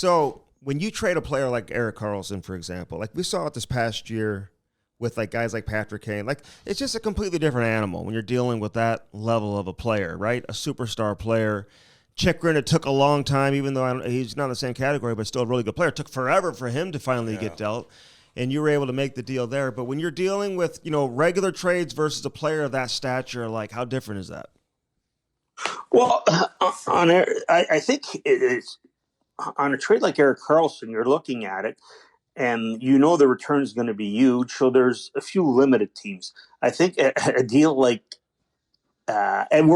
So when you trade a player like Erik Karlsson, for example, like we saw it this past year with like guys like Patrick Kane, like it's just a completely different animal when you're dealing with that level of a player, right? A superstar player. Chikrin, it took a long time, even though he's not in the same category, but still a really good player. It took forever for him to finally get dealt, and you were able to make the deal there. But when you're dealing with, regular trades versus a player of that stature, like how different is that? Well, I think it's on a trade like Erik Karlsson, you're looking at it, and the return is going to be huge. So there's a few limited teams. I think a deal like and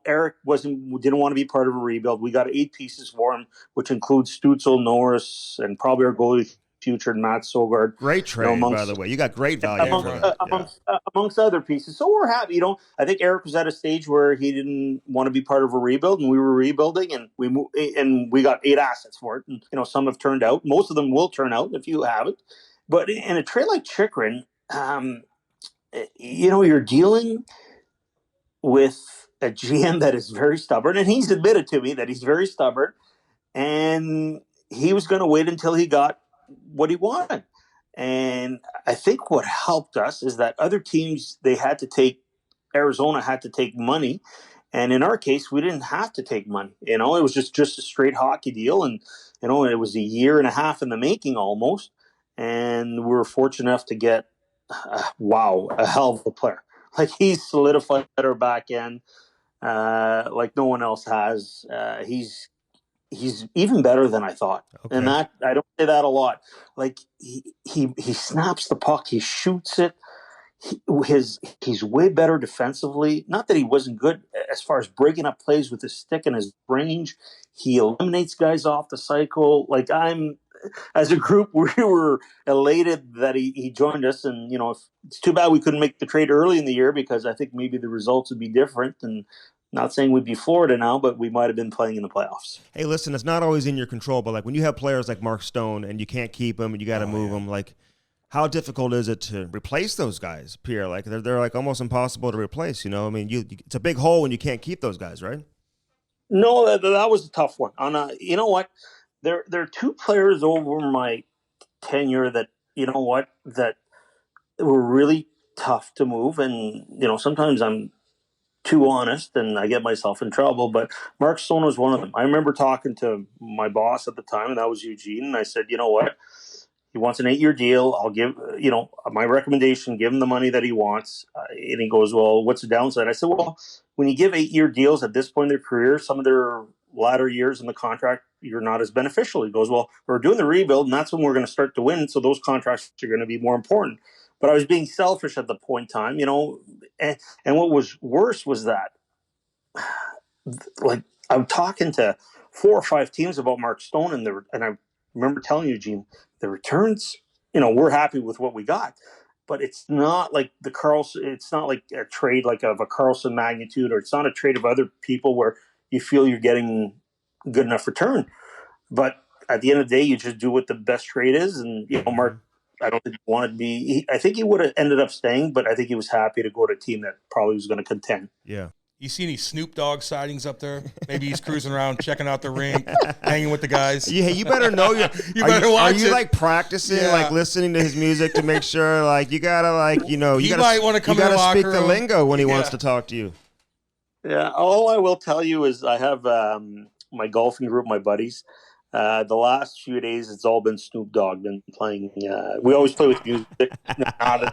Erik didn't want to be part of a rebuild. We got 8 pieces for him, which includes Stützle, Norris, and probably our goalie future, Matt Sogard. Great trade, by the way. You got great value amongst other pieces. So we're happy. I think Erik was at a stage where he didn't want to be part of a rebuild, and we were rebuilding, and we got 8 assets for it. And some have turned out. Most of them will turn out if you haven't. But in a trade like Chikrin, you're dealing with a GM that is very stubborn, and he's admitted to me that he's very stubborn, and he was going to wait until he got what he wanted. And I think what helped us is that other teams, Arizona had to take money, and in our case, we didn't have to take money. It was just a straight hockey deal, and it was a year and a half in the making almost, and we were fortunate enough to get a hell of a player. Like, he's solidified our back end like no one else has. He's even better than I thought, and that I don't say that a lot. Like, he snaps the puck, he shoots it. He's way better defensively. Not that he wasn't good as far as breaking up plays with his stick and his range. He eliminates guys off the cycle. Like, as a group, we were elated that he joined us. And, it's too bad we couldn't make the trade early in the year, because I think maybe the results would be different. And not saying we'd be Florida now, but we might have been playing in the playoffs. Hey, listen, it's not always in your control, but like when you have players like Mark Stone and you can't keep them and you got to move them, like how difficult is it to replace those guys, Pierre? Like they're like almost impossible to replace, I mean, it's a big hole when you can't keep those guys, right? No, that was a tough one. You know what? There are 2 players over my tenure that that were really tough to move, and sometimes I'm too honest and I get myself in trouble. But Mark Stone was one of them. I remember talking to my boss at the time, and that was Eugene, and I said, you know what? He wants an 8-year deal. I'll give my recommendation: give him the money that he wants. And he goes, well, what's the downside? I said, well, when you give 8-year deals at this point in their career, some of their latter years in the contract, you're not as beneficial. He goes, well, we're doing the rebuild, and that's when we're going to start to win. So those contracts are going to be more important. But I was being selfish at the point in time, and what was worse was that, like, I'm talking to 4 or 5 teams about Mark Stone, and I remember telling Eugene, the returns, we're happy with what we got, but it's not like it's not like a trade like of a Karlsson magnitude, or it's not a trade of other people where you feel you're getting good enough return. But at the end of the day, you just do what the best trade is. And, Mark, I don't think he wanted to be. I think he would have ended up staying, but I think he was happy to go to a team that probably was going to contend. Yeah. You see any Snoop Dogg sightings up there? Maybe he's cruising around, checking out the rink, hanging with the guys. Yeah, you better know. You better watch it. Are you like practicing, like listening to his music to make sure, like you gotta, like you might want to come. You gotta speak the lingo when he wants to talk to you. Yeah. All I will tell you is I have my golfing group, my buddies. The last few days, it's all been Snoop Dogg. Been playing. We always play with music, not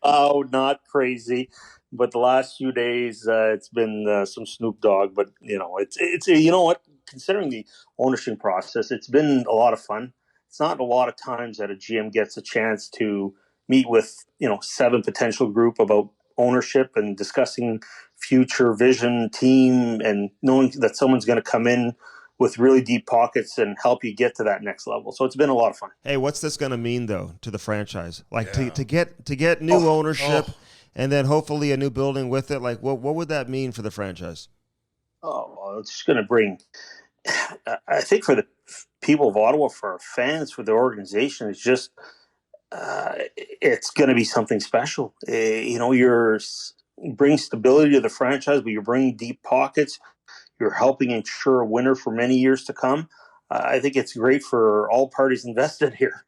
loud, not crazy. But the last few days, it's been some Snoop Dogg. But it's you know what? Considering the ownership process, it's been a lot of fun. It's not a lot of times that a GM gets a chance to meet with 7 potential group about ownership and discussing future vision, team, and knowing that someone's going to come in with really deep pockets and help you get to that next level. So it's been a lot of fun. Hey, what's this going to mean though to the franchise? Like to get new ownership. And then hopefully a new building with it. Like, what would that mean for the franchise? Oh, well, it's just going to bring, I think, for the people of Ottawa, for our fans, for the organization, it's just, it's going to be something special. You're bring stability to the franchise, but you're bringing deep pockets. You're helping ensure a winner for many years to come. I think it's great for all parties invested here.